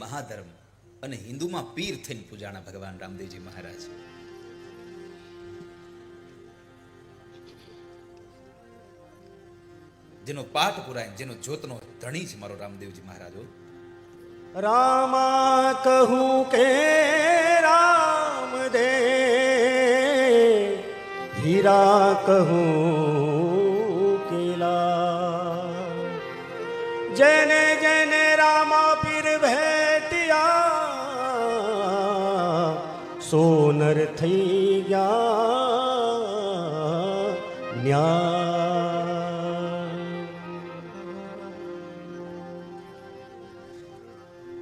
મહાધર્મ અને હિન્દુમાં પીર થઈને પૂજાણા ભગવાન રામદેવજી મહારાજ. જેનો પાઠ પુરાય, જેનો જ્યોતનો ધણી છે મારો રામદેવજી મહારાજો. રામા કહું કે રામ દે, હીરા કહું કેલા, જેને જેને રામા પીર ભેટિયા, સોનર થઈ ગયા ન્યા.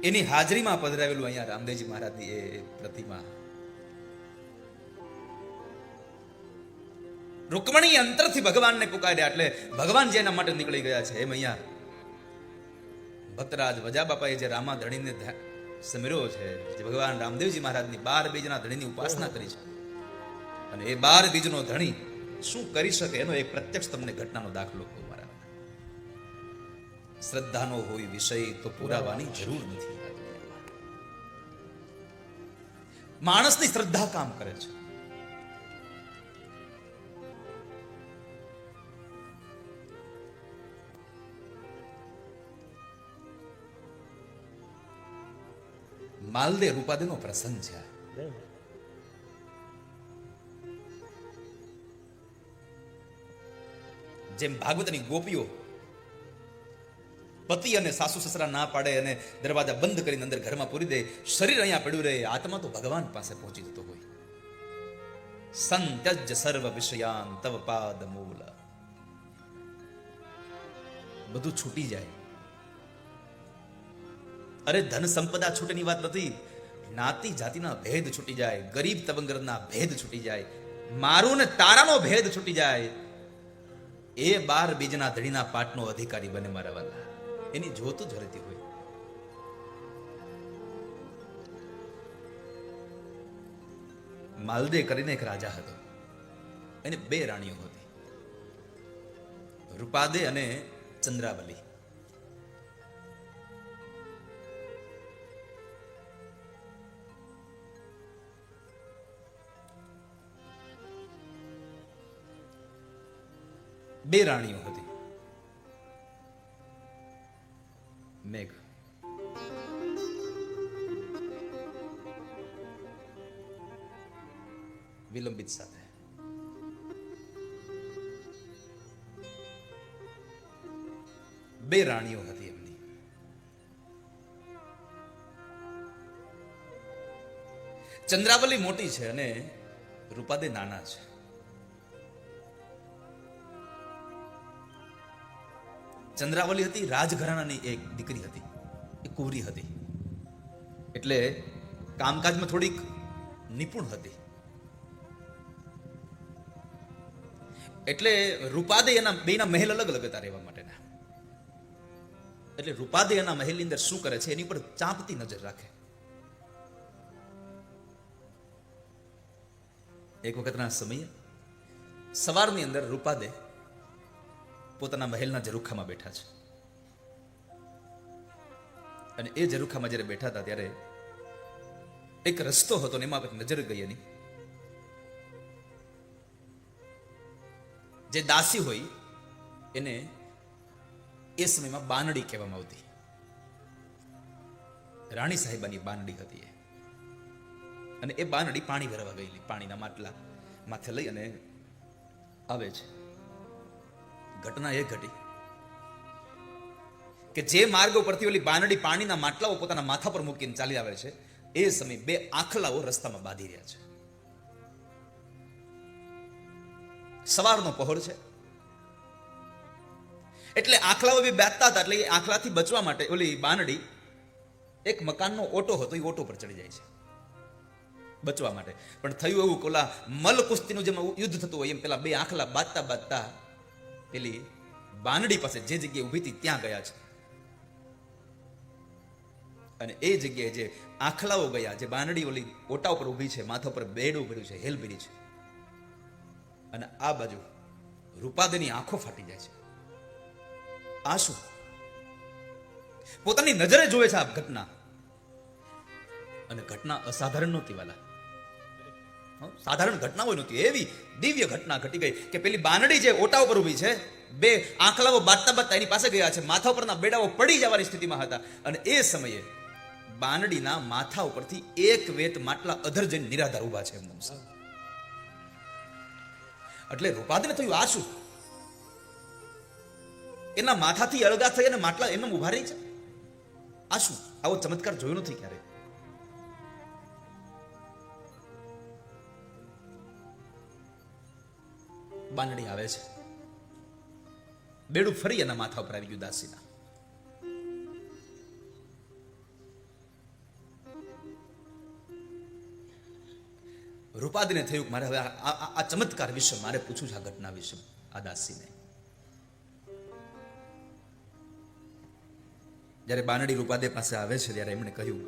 એની હાજરીમાં પધરાવેલું અહીંયા રામદેવજી મહારાજની એ પ્રતિમા. રૂકમણી અંતરથી ભગવાનને પુકાર્યા એટલે ભગવાન જે એના માટે નીકળી ગયા છે. એમ અહીંયા ભક્તરાજ વજા બાપાએ જે રામા ધણીને સમેર્યો છે, જે ભગવાન રામદેવજી મહારાજની 12 બીજના ધણીની ઉપાસના કરી છે, અને એ 12 બીજનો ધણી શું કરી શકે એનો એક પ્રત્યક્ષ તમને ઘટનાનો દાખલો કહું. મારા શ્રદ્ધાનો હોય વિષય તો પુરાવાની જરૂર નથી. માણસની શ્રદ્ધા કામ કરે છે. માલદે રૂપાદેનો પ્રસંગ છે. જેમ ભાગવતની ગોપીઓ પતિ અને સાસુ સસરા ના પાડે અને દરવાજા બંધ કરીને અંદર ઘરમાં પૂરી દે, શરીર અહીંયા પડ્યું રહે, આત્મા તો ભગવાન પાસે પહોંચી જતો હોય. સંત્યજ સર્વ વિષયાન તવ પાદ મૂલ, બધું છૂટી જાય. અરે ધન સંપદા છૂટેની વાત નથી, જ્ઞાતિ જાતિના ભેદ છૂટી જાય, ગરીબ તવંગરના ભેદ છૂટી જાય, મારું ને તારાનો ભેદ છૂટી જાય. એ 12 બીજના ધણીના પાઠનો અધિકારી બને મારા વાલા. એની જોત જ રહેતી હોય. માલદે કરીને એક રાજા હતો, એને 2 રાણીઓ હતી, રૂપાદે અને ચંદ્રાવલી. બે રાણીઓ હતી. મેઘ, વિલંબિત સાથે. બે રાણીઓ હતી એમની. ચંદ્રાવલી મોટી છે અને રૂપાદે નાના છે. ચંદ્રાવલી હતી રાજઘરાણાની એક દીકરી હતી, એ કુંવરી હતી, એટલે કામકાજમાં થોડીક નિપુણ હતી. એટલે રૂપાદે એના બેના મહેલ અલગ અલગ હતા રહેવા માટેના. એટલે રૂપાદે એના મહેલની અંદર શું કરે છે એની પર ચાંપતી નજર રાખે. એક વખતના સમયે સવારની અંદર રૂપાદે પોતાના મહેલના ઝરૂખામાં બેઠા છે, અને એ ઝરૂખામાં જ્યારે બેઠા હતા ત્યારે એક રસ્તો હતો ને એમાં નજર ગઈ એની. જે દાસી હોય એને એ સમયમાં બાનડી કહેવામાં આવતી. રાણી સાહેબાની બાનડી હતી એ, અને એ બાનડી પાણી ભરવા ગયેલી, પાણીના માટલા માથે લઈ અને આવે છે. ઘટના એ ઘટી કે જે માર્ગ ઉપરથી ઓલી બાનડી પાણીના માટલાઓ પોતાના માથા પર મૂકીને ચાલી આવે છે, એ સમય 2 આખલાઓ રસ્તામાં બાંધી રહ્યા છે. સવારનો પહોર છે એટલે આખલાઓ બી બાંધતા હતા. એટલે એ આખલાથી બચવા માટે ઓલી બાનડી એક મકાનનો ઓટો હતો, એ ઓટો પર ચડી જાય છે બચવા માટે. પણ થયું એવું કે ઓલા મલ કુસ્તીનું જેમ યુદ્ધ થતું હોય એમ પેલા 2 આખલા બાંધતા બાંધતા પેલી બાનડી પાસે જે જગ્યાએ ઊભી હતી ત્યાં ગયા છે. અને એ જગ્યાએ જે આખલાઓ ગયા, જે બાનડી ઓલી ઓટા ઉપર ઊભી છે, માથા પર બેડું ભર્યું છે, હેલ ભરી છે, અને આ બાજુ રૂપાદેની આંખો ફાટી જાય છે. આ શું? પોતાની નજરે જોવે છે આ ઘટના. અને ઘટના અસાધારણ નહોતી વાલા, સાધારણ ઘટનાઓ નહોતી, એવી દિવ્ય ઘટના ઘટી ગઈ કે પેલી બાનડી જે ઓટા ઉપર ઊભી છે, બે આંખલાઓ બાટતા બાટતા એની પાસે ગયા છે, માથા ઉપરના બેડાઓ પડી જવાની સ્થિતિમાં હતા, અને એ સમયે બાનડીના માથા ઉપરથી એક વેત માટલા અધર જઈને નિરાધાર ઊભા છે એમનું. એટલે રૂપાદને થયું આ શું? એના માથાથી અળગા થઈ અને માટલા એમને ઉભા રહી છે, આ શું? આવો ચમત્કાર જોયો નથી ક્યારે. બાનડી આવે છે, બેડું ફરી એના માથા ઉપર આવી ગયું દાસીના. રૂપાદીને થયું મારે હવે આ ચમત્કાર વિશે મારે પૂછવું છે, આ ઘટના વિશે આ દાસીને. જ્યારે બાનડી રૂપાદે પાસે આવે છે ત્યારે એમણે કહ્યું,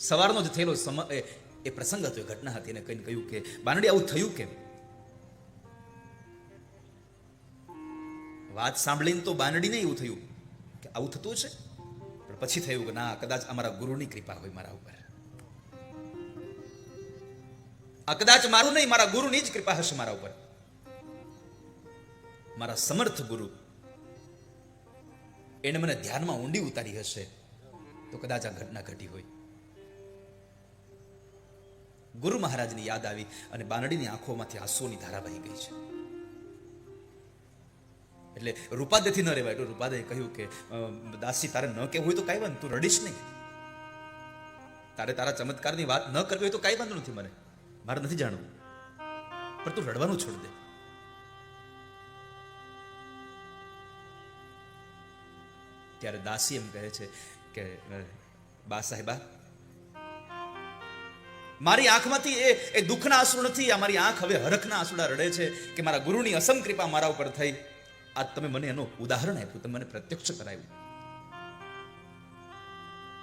સવારનો જ થયેલો એ પ્રસંગ હતો, એ ઘટના હતી, એને કહીને કહ્યું કે બાનડી આવું થયું કેમ? વાત સાંભળીને તો બાનડીને એવું થયું કે આવું થતું છે, પણ પછી થયું કે ના, કદાચ અમારા ગુરુની કૃપા હોય મારા ઉપર, આ કદાચ મારું નહીં, મારા ગુરુની જ કૃપા હશે મારા ઉપર, મારા સમર્થ ગુરુ એને મને ધ્યાનમાં ઊંડી ઉતારી હશે, તો કદાચ આ ઘટના ઘટી હોય. ગુરુ મહારાજની યાદ આવી અને બાનડીની આંખોમાંથી આંસુઓની ધારા વહી ગઈ છે. એટલે રૂપાદેથી ન રહેવાય. એટલે રૂપાદે કહ્યું કે દાસી, તારે ન કહેવું હોય તો કાંઈ વાંધો, તું રડીશ નહીં, તારે તારા ચમત્કારની વાત ન કરવી હોય તો કાંઈ વાંધો નથી, મને મારે નથી જાણવું, પણ તું રડવાનું છોડ દે. ત્યારે દાસી એમ કહે છે કે બા સાહેબા, મારી આંખમાંથી એ દુઃખના આંસુ નથી, આ મારી આંખ હવે હરખના આંસુડા રડે છે કે મારા ગુરુની અસમ કૃપા મારા ઉપર થઈ. આજ તમે મને એનું ઉદાહરણ આપ્યું, તમે મને પ્રત્યક્ષ કરાવ્યું,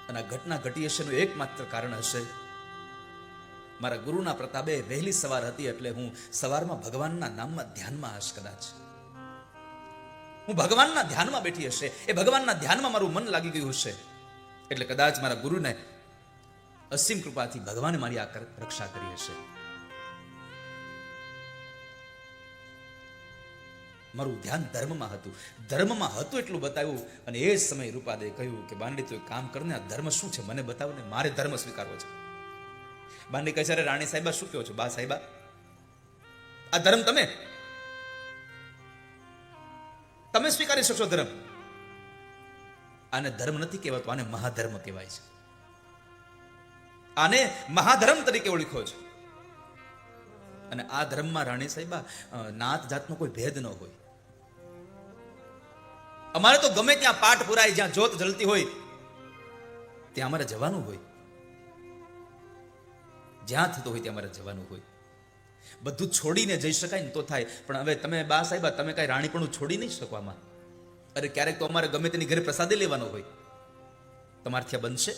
અને આ ઘટના ઘટી હશે એનું એકમાત્ર કારણ હશે મારા ગુરુના પ્રતાપે વહેલી સવાર હતી, એટલે હું સવારમાં ભગવાનના નામમાં ધ્યાનમાં હશ, કદાચ હું ભગવાનના ધ્યાનમાં બેઠી હશે, એ ભગવાનના ધ્યાનમાં મારું મન લાગી ગયું હશે, એટલે કદાચ મારા ગુરુને અસીમ કૃપાથી ભગવાને મારી આ રક્ષા કરી હશે. મારું ધ્યાન ધર્મમાં હતું, ધર્મમાં હતું એટલું બતાવ્યું. અને એ સમય રૂપાદે કહ્યું કે બાંડી, તું કામ કરને, આ ધર્મ શું છે મને બતાવ ને, મારે ધર્મ સ્વીકારવો છે. બાંડી કહે છે, અરે રાણી સાહેબા શું કહો છો? બા સાહેબા, આ ધર્મ તમે સ્વીકારી શકશો ધર્મ? આને ધર્મ નથી કહેવાતું, આને મહાધર્મ કહેવાય છે, આને મહાધર્મ તરીકે ઓળખો છો. અને આ ધર્મમાં રાણી સાહેબા નાત જાતનો કોઈ ભેદ ન હોય. અમારે તો ગમે ત્યાં પાઠ પુરાય, જ્યાં જ્યોત જલતી હોય ત્યાં અમારે જવાનું હોય, જ્યાં થતું હોય ત્યાં અમારે જવાનું હોય. બધું છોડીને જઈ શકાય ને તો થાય, પણ હવે તમે બા સાહેબા, તમે કઈ રાણીપણું છોડી નહીં શકો આમાં. અરે ક્યારેક તો અમારે ગમે તેની ઘરે પ્રસાદે લેવાનો હોય, તમારથી બનશે?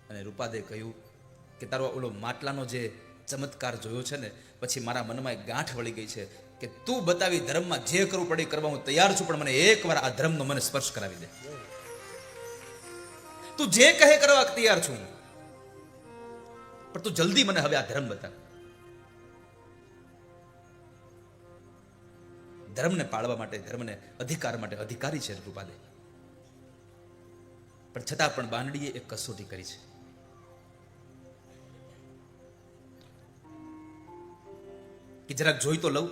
અને રૂપાદે કહ્યું કે તારો ઓલો માટલાનો જે ચમત્કાર જોયો છે ને, પછી મારા મનમાં એક ગાંઠ વળી ગઈ છે કે તું બતાવી ધર્મમાં જે કરવું પડે કરવા હું તૈયાર છું, પણ મને એકવાર આ ધર્મનો મને સ્પર્શ કરાવી દે. તું જે કહે કરવા તૈયાર છું, પણ તું જલ્દી મને હવે આ ધર્મ બતાવ. ધર્મને પાળવા માટે, ધર્મને અધિકાર માટે અધિકારી છે રૂપાદે, પણ છતાં પણ બાનડીએ એક કસોટી કરી છે. કે જરાક જોઈ તો લઉં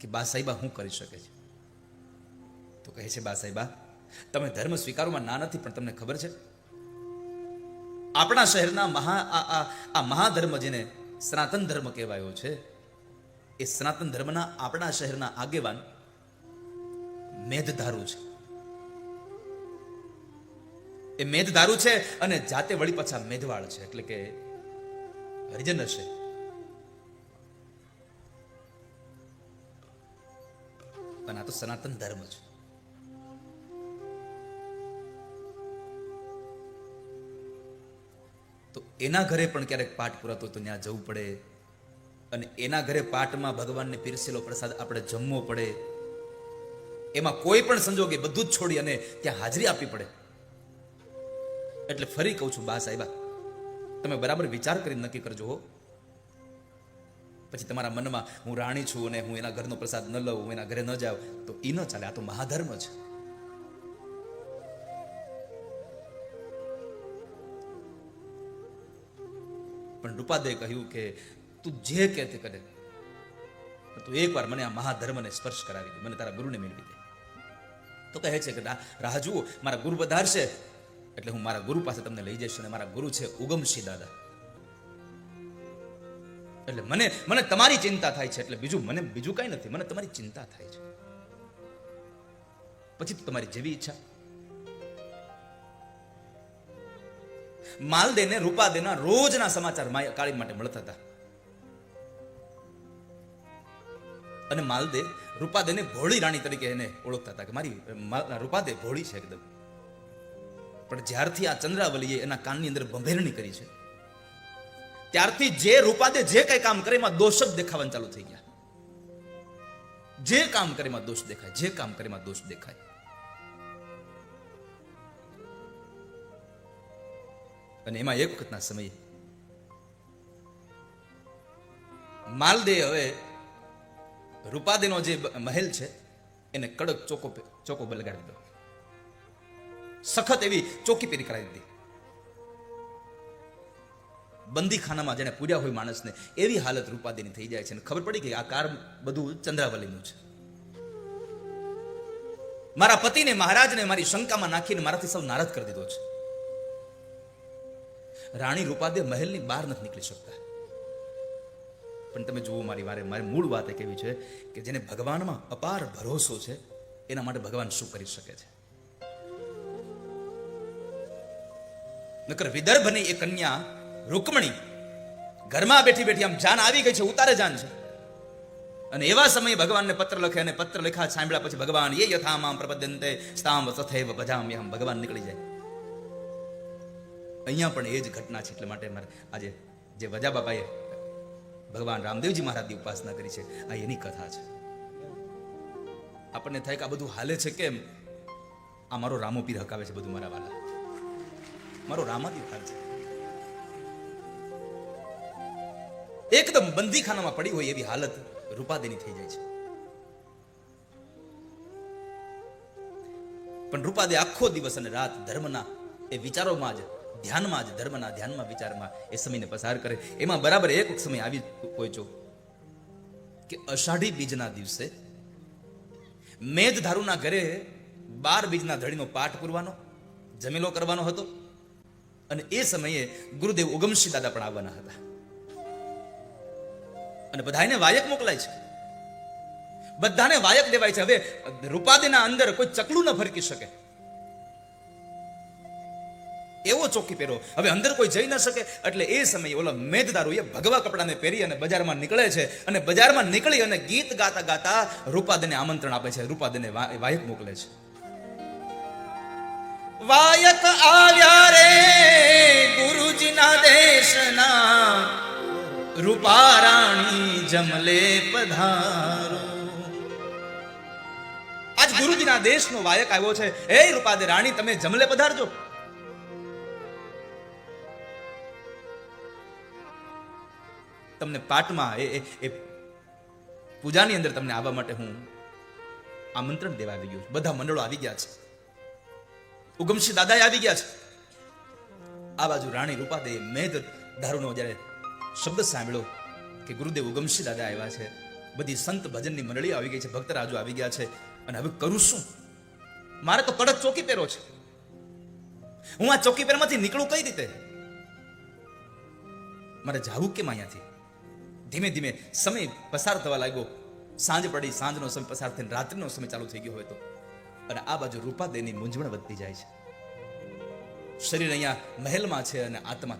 કે બા સાહેબા શું કરી શકે છે. તો કહે છે, બા સાહેબા, તમે ધર્મ સ્વીકારવામાં ના નથી, પણ તમને ખબર છે આપણા શહેરના આ મહાધર્મ જેને સનાતન ધર્મ કહેવાયો છે, એ સનાતન ધર્મના આપણા શહેરના આગેવાન મેઘધારુ છે. એ મેઘધારુ છે અને જાતે વળી પાછા મેઘવાળ છે, એટલે કે હરિજન હશે. પણ આ તો સનાતન ધર્મ છે. તો એના ઘરે પણ ક્યારેક પાઠ પુરાતો તો ત્યાં જવું પડે, અને એના ઘરે પાઠમાં ભગવાનને પીરસેલો પ્રસાદ આપણે જમવો પડે. એમાં કોઈ પણ સંજોગે બધું જ છોડી અને ત્યાં હાજરી આપવી પડે. એટલે ફરી કહું છું બા સાહેબા, તમે બરાબર વિચાર કરી નક્કી કરજો હો. પછી તમારા મનમાં હું રાણી છું અને હું એના ઘરનો પ્રસાદ ન લઉં, હું એના ઘરે ન જાઉં, તો એ ન ચાલે. આ તો મહાધર્મ છે. પણ રૂપાદે કહ્યું કે તું જે કહે તે કરે, તું એકવાર મને આ મહાધર્મને સ્પર્શ કરાવી દે, મને તારા ગુરુને મેળવી દે. તો કહે છે કે રાહ જુઓ, મારા ગુરુ પધારશે એટલે હું મારા ગુરુ પાસે તમને લઈ જઈશ. અને મારા ગુરુ છે ઉગમસિંહ દાદા. એટલે મને તમારી ચિંતા થાય છે. એટલે બીજું કઈ નથી, મને તમારી ચિંતા થાય છે. પછી તો તમારી જેવી ઈચ્છા. માલદેને રૂપાદેના રોજના સમાચાર કાળી માટે મળતા હતા. અને માલદે રૂપાદેને ભોળી રાણી તરીકે એને ઓળખતા હતા કે મારી રૂપાદે ભોળી છે એકદમ. પણ જ્યારથી આ ચંદ્રાવલીએ એના કાનની અંદર બંભેરણી કરી છે, ત્યારથી જે રૂપાદે જે કઈ કામ કરે એમાં દોષ જ દેખાવાનું ચાલુ થઈ ગયા. જે કામ કરે એમાં દોષ દેખાય, જે કામ કરે એમાં દોષ દેખાય. અને એમાં એક વખતના સમયે માલદે હવે રૂપાદેનો જે મહેલ છે એને કડક ચોકો લગાડી દીધો. સખત એવી ચોકી પેરી કરાવી દીધી. બંદીખાનામાં જેને પૂર્યા હોય માણસને એવી હાલત રૂપાદેની થઈ જાય છે. અને ખબર પડી કે આ કાર બધું ચંદ્રાવલીનું છે. મારા પતિને મહારાજને મારી શંકામાં નાખીને મારાથી સૌ નારાજ કરી દીધો છે. રાણી રૂપાદે મહેલની બહાર નથી નીકળી શકતા. પણ તમે જુઓ, મારી મૂળ વાત એક એવી છે કે જેને ભગવાનમાં અપાર ભરોસો છે એના માટે ભગવાન શું કરી શકે છે. નકર વિદર્ભની એ કન્યા રૂકમણી ઘરમાં બેઠી બેઠી આમ જાન આવી ગઈ છે, ઉતારે જાન છે. અને એવા સમયે ભગવાનને પત્ર લખે, અને પત્ર લખા સાંભળ્યા પછી ભગવાન એ યથામામ પ્રપદ્યન્તેસ્તામ તથૈવ ભજામ્યહમ, ભગવાન નીકળી જાય. અહીંયા પણ એ જ ઘટના છે. એટલે માટે મારે આજે જે વજા બાપાએ ભગવાન રામદેવજી મહારાજની ઉપાસના કરી છે, આ એની કથા છે. આપણને થાય કે આ બધું હાલે છે કેમ? આ મારો રામો પીર હકાવે છે બધું. મારા વાલા, મારો રામાદિવ હાલ છે. એકદમ બંદીખાનામાં પડી હોય એવી હાલત રૂપાદેની થઈ જાય છે. પણ રૂપાદે આખો દિવસ અને રાત ધર્મના એ વિચારોમાં જ, ધ્યાનમાં જ, ધર્મના ધ્યાનમાં, વિચારમાં એ સમયને પસાર કરે. એમાં બરાબર એક સમય આવી પહોંચ્યો કે અષાઢી બીજના દિવસે મેઘધારુના ઘરે 12 બીજના ધડીનો પાઠ પૂરવાનો, જમેલો કરવાનો હતો. અને એ સમયે ગુરુદેવ ઉગમસિંહ દાદા પણ આવવાના હતા. અને બધાને વાયક મોકલાય છે, બધાને વાયક દેવાય છે. હવે રૂપાદેના અંદર કોઈ ચકલું ન ફરકી શકે એવો ચોકી પહેરો. હવે અંદર કોઈ જઈ ન શકે. એટલે એ સમયે ઓલા મેઘદારો એ ભગવા કપડાને પહેરી અને બજારમાં નીકળે છે. અને બજારમાં નીકળી અને ગીત ગાતા ગાતા રૂપાદેને આમંત્રણ આપે છે, રૂપાદેને વાયક મોકલે છે. વાયક આવ્યા રે ગુરુજીના દેશના, રૂપા રાણી જમલે પધારો. આજ ગુરુજીના દેશનો વાયક આવ્યો છે. હે રૂપાદે રાણી, તમે જમલે પધારજો. તમને પાઠમાં એ પૂજાની અંદર તમને આવવા માટે હું આમંત્રણ દેવા આવી ગયો છું. બધા મંડળો આવી ગયા છે, ઉગમસિંહ દાદા આવી ગયા છે. આ બાજુ રાણી રૂપાદે મેઘ ધારુનો જ્યારે શબ્દ સાંભળ્યો કે ગુરુદેવ ઉગમસિંહ દાદા આવ્યા છે, બધી સંત ભજનની મંડળી આવી ગઈ છે, ભક્તરાજો આવી ગયા છે. અને હવે કરું શું? મારે તો કડક ચોકી પહેરો છે. હું આ ચોકી પહેરમાંથી નીકળું કઈ રીતે? મારે જાવું કેમ અહીંયાથી? ધીમે ધીમે સમય પસાર થવા લાગ્યો. સાંજ પડી, સાંજનો સમય પસાર થઈને રાત્રિનો સમય ચાલુ થઈ ગયો હોય તો. અને આ બાજુ રૂપાદેની મૂંઝવણ વધતી જાય છે. શરીર અહીંયા મહેલમાં છે અને આત્મા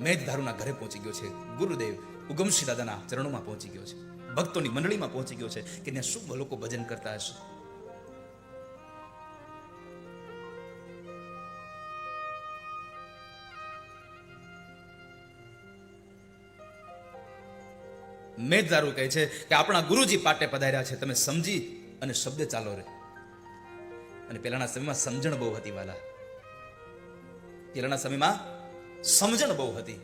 મેઘધારુના ઘરે પહોંચી ગયો છે. ગુરુદેવ ઉગમસિંહ દાદાના ચરણોમાં પહોંચી ગયો છે, ભક્તોની મંડળીમાં પહોંચી ગયો છે કે ત્યાં શું લોકો ભજન કરતા હશે. મેઘધારુ કહે છે કે આપણા ગુરુજી પાટે પધાર્યા છે, તમે સમજી અને શબ્દ ચાલો રે. અને પહેલાના સમયમાં સમજણ બહુ હતી વાલા, પહેલાના સમયમાં સમજણ બહુ હતી.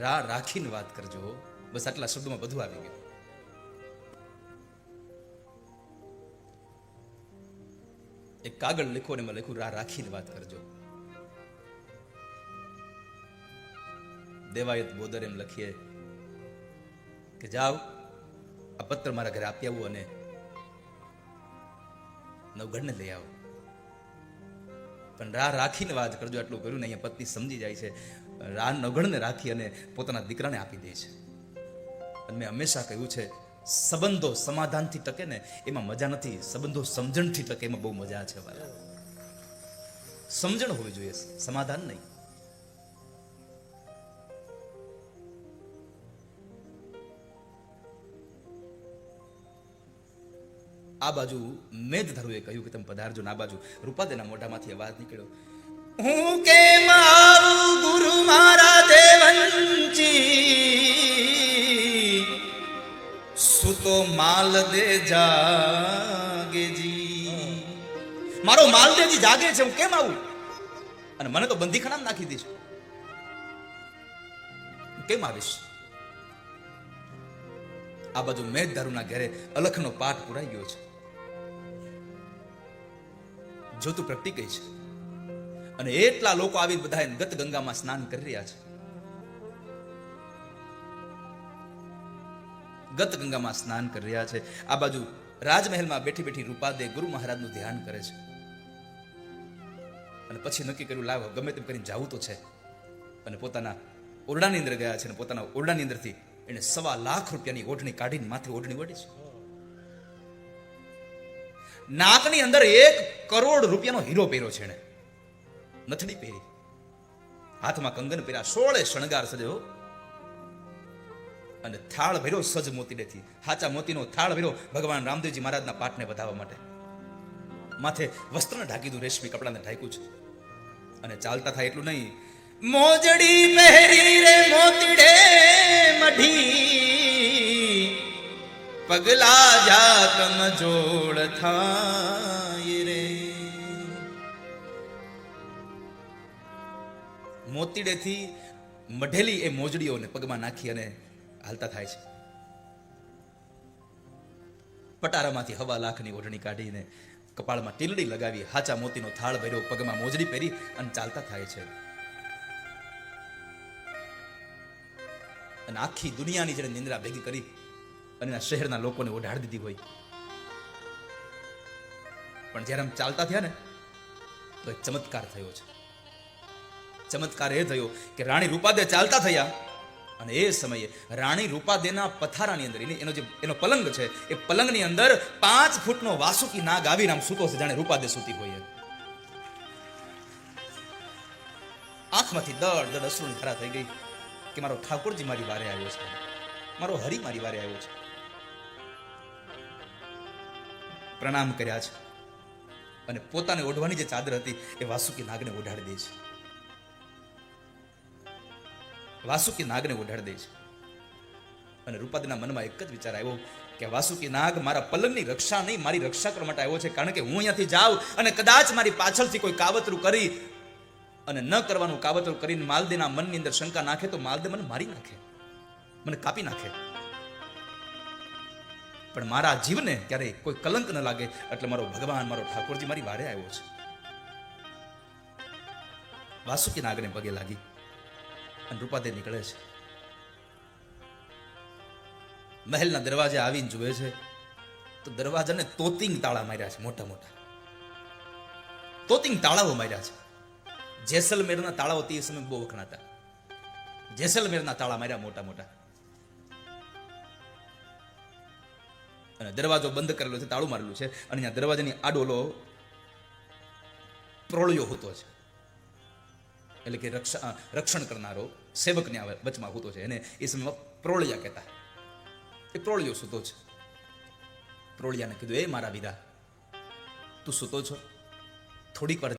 રા રાખીને વાત કરજો, બસ આટલા શબ્દોમાં બધું આવી ગયું. એક કાગળ લખો ને એમાં લખ્યું રા રાખીને વાત કરજો. દેવાયત બોદર એમ લખીએ કે જાઓ આ પત્ર મારા ઘરે આપી આવું અને નવગણને લઈ આવો, પણ રા રાખીને વાત કરજો આટલું કર્યું ને અહીંયા પત્ની સમજી જાય છે. રા નવગણને રાખી અને પોતાના દીકરાને આપી દે છે. અને મેં હંમેશા કહ્યું છે સંબંધો સમાધાનથી ટકે ને એમાં મજા નથી, સંબંધો સમજણથી ટકે એમાં બહુ મજા છે વાલા. સમજણ હોવી જોઈએ, સમાધાન નહીં. આ બાજુ મેઘધરુએ કહ્યું કે તમે પધારજો. ને આ બાજુ રૂપાદેના મોઢામાંથી અવાજ નીકળ્યો, હું કે મારું ગુરુ મારા દેવંચી સુતો માલ દે જાગેજી. મારો માલદેજી જાગે છે, હું કેમ આવું? અને મને તો બંદીખાનામાં નાખી દઈશ, કેમ આવીશ? આ બાજુ મેઘધારુના ઘરે અલખનો પાઠ પુરાઈ ગયો છે. જ્યોતું પ્રગટી ગઈ છે અને એટલા લોકો આવી બધા ગત ગંગામાં સ્નાન કરી રહ્યા છે. ગત ગંગામાં સ્નાન કરી રહ્યા છે. આ બાજુ રાજમહેલમાં બેઠી બેઠી રૂપાદે ગુરુ મહારાજનું ધ્યાન કરે છે. અને પછી નક્કી કર્યું લાવ ગમે તેમ કરીને જાવું તો છે. અને પોતાના ઓરડાની અંદર ગયા છે અને પોતાના ઓરડાની અંદરથી એને 1.25 લાખ રૂપિયાની ઓઢણી કાઢીને માથે ઓઢણી વળી છે. નાકની અંદર 1 કરોડ રૂપિયાનો હીરો પહેર્યો છે એને, નથડી પહેરી, હાથમાં કંગન પહેર્યા, 16 શણગાર સજ્યો અને થાળ ભર્યો સજ મોતીડેથી. હાચા મોતીનો થાળ ભર્યો ભગવાન રામદેવજી મહારાજના પાઠને વધાવવા માટે. માથે વસ્ત્રને ઢાંકી દીધું, રેશમી કપડાને ઢાંક્યું છે. અને ચાલતા થાય એટલું નહીં, મોજડી પહેરી રે મોતીડે મઢી પગલા જા કમ જોડ થાય રે. મોતીડેથી મઢેલી એ મોજડીઓને પગમાં નાખી અને હાલતા થાય છે. પટારામાંથી 1.25 લાખની ઓઢણી કાઢીને કપાળમાં ટીલડી લગાવી, હાચા મોતીનો થાળ ભર્યો, પગમાં મોજડી પહેરી અને ચાલતા થાય છે. અને આખી દુનિયાની જેને નિંદ્રા ભેગી કરી અને શહેરના લોકોને ઓઢાડી દીધી હોય. પણ જ્યારે આમ ચાલતા થયા ને તો એક ચમત્કાર થયો છે. ચમત્કાર એ થયો કે રાણી રૂપાદે ચાલતા થયા અને એ સમયે રાણી રૂપાદેના પથારાની અંદર એનો પલંગ છે, એ પલંગની અંદર 5 ફૂટનો વાસુકી નાગ આવીને આમ સૂતો છે, જાણે રૂપાદે સૂતી હોય. આંખમાંથી દડ દડ અશ્રુની ધારા થઈ ગઈ કે મારો ઠાકોરજી મારી વારે આવ્યો છે, મારો હરિ મારી વારે આવ્યો છે. પ્રણામ કર્યા છે અને પોતાને ઓઢવાની જે ચાદર હતી એ વાસુકી નાગને ઓઢાડી દે છે. વાસુકી નાગને ઓઢાડી દે છે. અને રૂપાદેના મનમાં એક જ વિચાર આવ્યો કે વાસુકી નાગ મારા પલંગની રક્ષા નહીં, મારી રક્ષા કરવા માટે આવ્યો છે. કારણ કે હું અહીંયાથી જાઉં અને કદાચ મારી પાછળથી કોઈ કાવતરું કરી અને ન કરવાનું કાવતરું કરીને માલદેના મનની અંદર શંકા નાખે તો માલદે મને મારી નાખે, મને કાપી નાખે. પણ મારા જીવને ક્યારેય કોઈ કલંક ન લાગે એટલે મારો ભગવાન, મારો ઠાકોરજી મારી વારે આવ્યો છે. વાસુકી નાગને પગે લાગી અને રૂપાદે નીકળે છે. મહેલના દરવાજે આવીને જુએ છે તો દરવાજાને તોતિંગ તાળા માર્યા છે, મોટા મોટા તોતિંગ તાળાઓ માર્યા છે. જેસલમેરના તાળાઓ તે સમય બહુ વખણાતા. જેસલમેરના તાળા માર્યા મોટા મોટા. અને દરવાજો બંધ કરેલો છે, તાળું મારેલું છે. અને અહીંયા દરવાજાની આડોલો પ્રોળિયો હોતો છે, એટલે કે રક્ષણ કરનારો સેવકને વચમાં હોતો છે. એને એ સમયમાં પ્રોળિયા કહેતા. એ પ્રોળિયો સૂતો છે. પ્રોળિયાને કીધું, એ મારા વીરા, તું સૂતો છો, થોડીક વાર